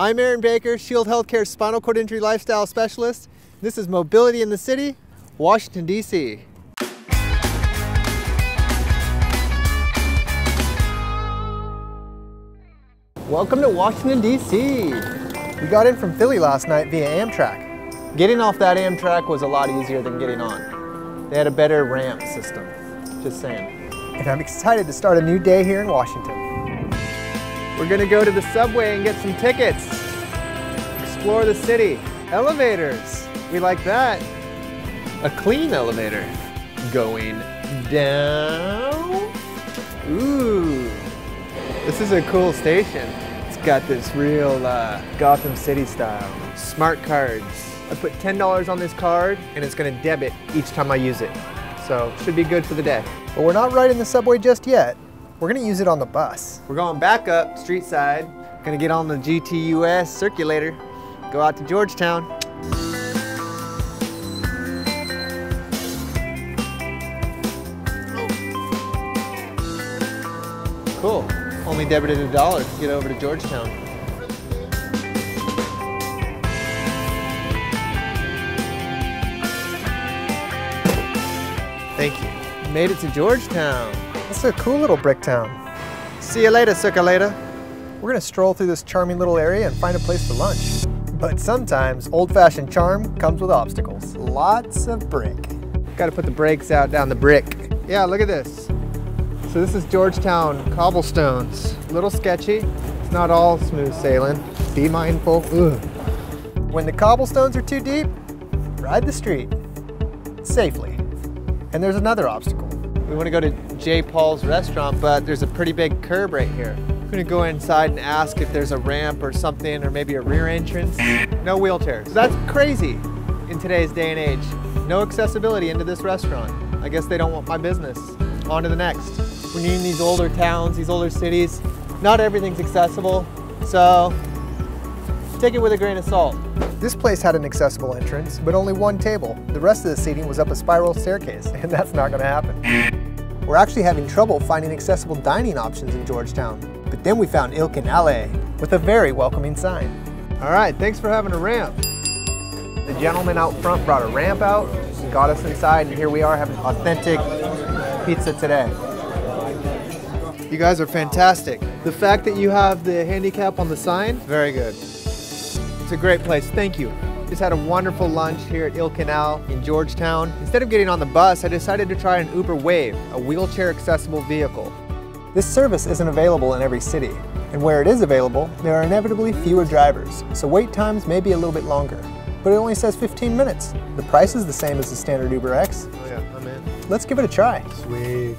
I'm Aaron Baker, Shield Healthcare Spinal Cord Injury Lifestyle Specialist. This is Mobility in the City, Washington, D.C. Welcome to Washington, D.C. We got in from Philly last night via Amtrak. Getting off that Amtrak was a lot easier than getting on. They had a better ramp system, just saying. And I'm excited to start a new day here in Washington. We're gonna go to the subway and get some tickets. Explore the city. Elevators, we like that. A clean elevator. Going down. Ooh, this is a cool station. It's got this real Gotham City style. Smart cards. I put $10 on this card and it's gonna debit each time I use it. So, should be good for the day. But we're not riding the subway just yet. We're gonna use it on the bus. We're going back up street side. Gonna get on the GTUS circulator, go out to Georgetown. Cool, only debited $1 to get over to Georgetown. Thank you. Made it to Georgetown. This is a cool little brick town. See you later, circulator. We're gonna stroll through this charming little area and find a place for lunch. But sometimes old-fashioned charm comes with obstacles. Lots of brick. Gotta put the brakes out down the brick. Yeah, look at this. So this is Georgetown cobblestones. A little sketchy. It's not all smooth sailing. Be mindful. Ugh. When the cobblestones are too deep, ride the street safely. And there's another obstacle. We want to go to J. Paul's restaurant, but there's a pretty big curb right here. I'm gonna go inside and ask if there's a ramp or something, or maybe a rear entrance. No wheelchairs. That's crazy in today's day and age. No accessibility into this restaurant. I guess they don't want my business. On to the next. When you're in these older towns, these older cities, not everything's accessible, so take it with a grain of salt. This place had an accessible entrance, but only one table. The rest of the seating was up a spiral staircase, and that's not gonna happen. We're actually having trouble finding accessible dining options in Georgetown, but then we found Il Canale with a very welcoming sign. All right, thanks for having a ramp. The gentleman out front brought a ramp out, and got us inside, and here we are having authentic pizza today. You guys are fantastic. The fact that you have the handicap on the sign, very good. It's a great place, thank you. Just had a wonderful lunch here at Il Canale in Georgetown. Instead of getting on the bus, I decided to try an Uber WAV, a wheelchair accessible vehicle. This service isn't available in every city, and where it is available, there are inevitably fewer drivers, so wait times may be a little bit longer. But it only says 15 minutes. The price is the same as the standard Uber X. Oh yeah, I'm in. Let's give it a try. Sweet.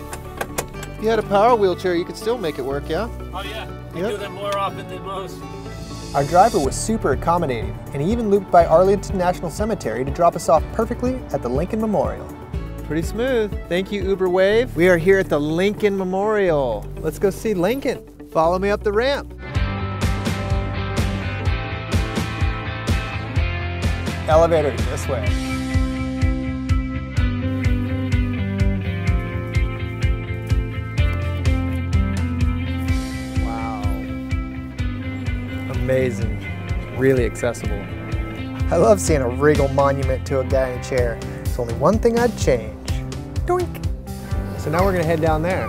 If you had a power wheelchair, you could still make it work, yeah? Oh yeah, I do that more often than most. Our driver was super accommodating, and he even looped by Arlington National Cemetery to drop us off perfectly at the Lincoln Memorial. Pretty smooth. Thank you, Uber WAV. We are here at the Lincoln Memorial. Let's go see Lincoln. Follow me up the ramp. Elevator this way. Amazing, really accessible. I love seeing a regal monument to a guy in a chair. There's only one thing I'd change. Doink! So now we're gonna head down there.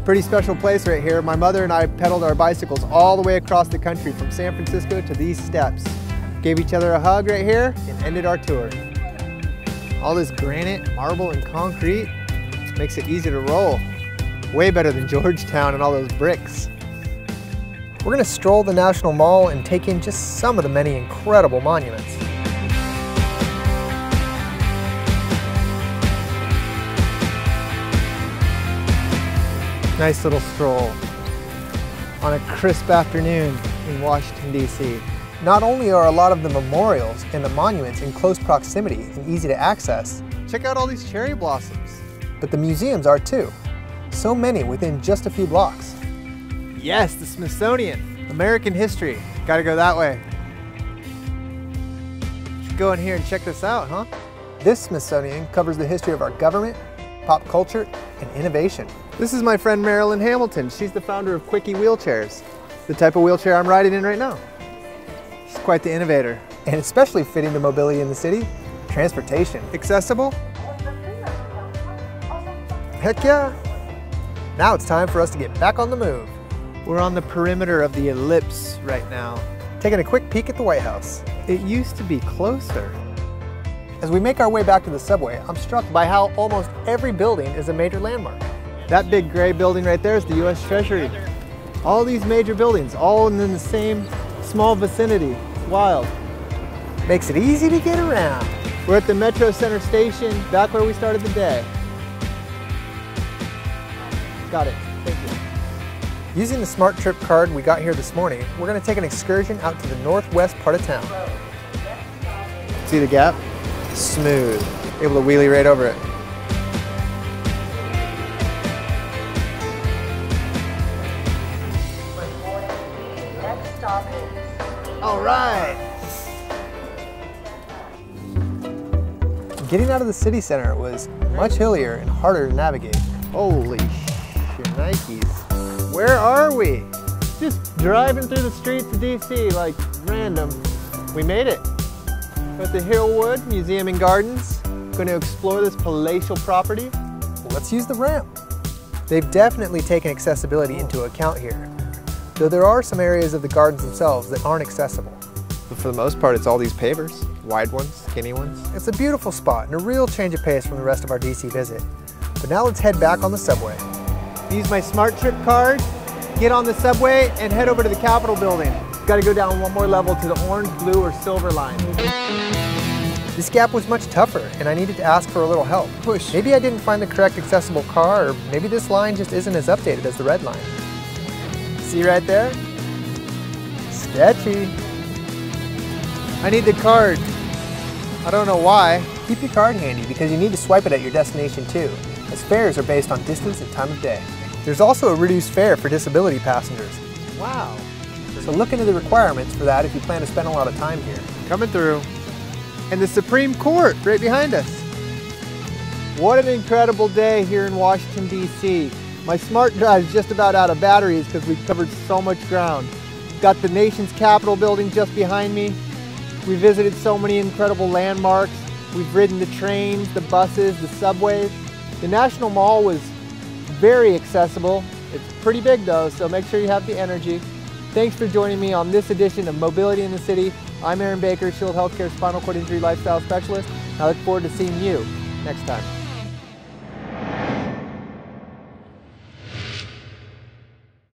Pretty special place right here. My mother and I pedaled our bicycles all the way across the country from San Francisco to these steps. Gave each other a hug right here and ended our tour. All this granite, marble, and concrete makes it easy to roll. Way better than Georgetown and all those bricks. We're gonna stroll the National Mall and take in just some of the many incredible monuments. Nice little stroll on a crisp afternoon in Washington, D.C. Not only are a lot of the memorials and the monuments in close proximity and easy to access, check out all these cherry blossoms, but the museums are too. So many within just a few blocks. Yes, the Smithsonian, American history. Gotta go that way. Should go in here and check this out, huh? This Smithsonian covers the history of our government, pop culture, and innovation. This is my friend Marilyn Hamilton. She's the founder of Quickie Wheelchairs. the type of wheelchair I'm riding in right now. It's quite the innovator. And especially fitting to mobility in the city, transportation. Accessible? Heck yeah. Now it's time for us to get back on the move. We're on the perimeter of the ellipse right now, taking a quick peek at the White House. It used to be closer. As we make our way back to the subway, I'm struck by how almost every building is a major landmark. That big gray building right there is the U.S. Treasury. All these major buildings, all in the same small vicinity. Wild. Makes it easy to get around. We're at the Metro Center station, back where we started the day. Got it, thank you. Using the Smart Trip card we got here this morning, we're going to take an excursion out to the northwest part of town. See the gap? Smooth. Able to wheelie right over it. All right. Getting out of the city center was much hillier and harder to navigate. Holy Nikes. Where are we? Just driving through the streets of DC like random. We made it. We're at the Hillwood Museum and Gardens. Going to explore this palatial property. Well, let's use the ramp. They've definitely taken accessibility into account here, though there are some areas of the gardens themselves that aren't accessible. But for the most part, it's all these pavers, wide ones, skinny ones. It's a beautiful spot and a real change of pace from the rest of our DC visit. But now let's head back on the subway. Use my Smart Trip card, get on the subway, and head over to the Capitol building. Got to go down one more level to the orange, blue, or silver line. This gap was much tougher, and I needed to ask for a little help. Push. Maybe I didn't find the correct accessible car, or maybe this line just isn't as updated as the red line. See right there? Sketchy. I need the card. I don't know why. Keep your card handy because you need to swipe it at your destination too, as fares are based on distance and time of day. There's also a reduced fare for disability passengers. Wow. So look into the requirements for that if you plan to spend a lot of time here. Coming through. And the Supreme Court right behind us. What an incredible day here in Washington, D.C. My Smart Drive is just about out of batteries because we've covered so much ground. Got the nation's Capitol building just behind me. We visited so many incredible landmarks. We've ridden the trains, the buses, the subways. The National Mall was very accessible. It's pretty big though, so make sure you have the energy. Thanks for joining me on this edition of Mobility in the City. I'm Aaron Baker, Shield Healthcare Spinal Cord Injury Lifestyle Specialist. I look forward to seeing you next time.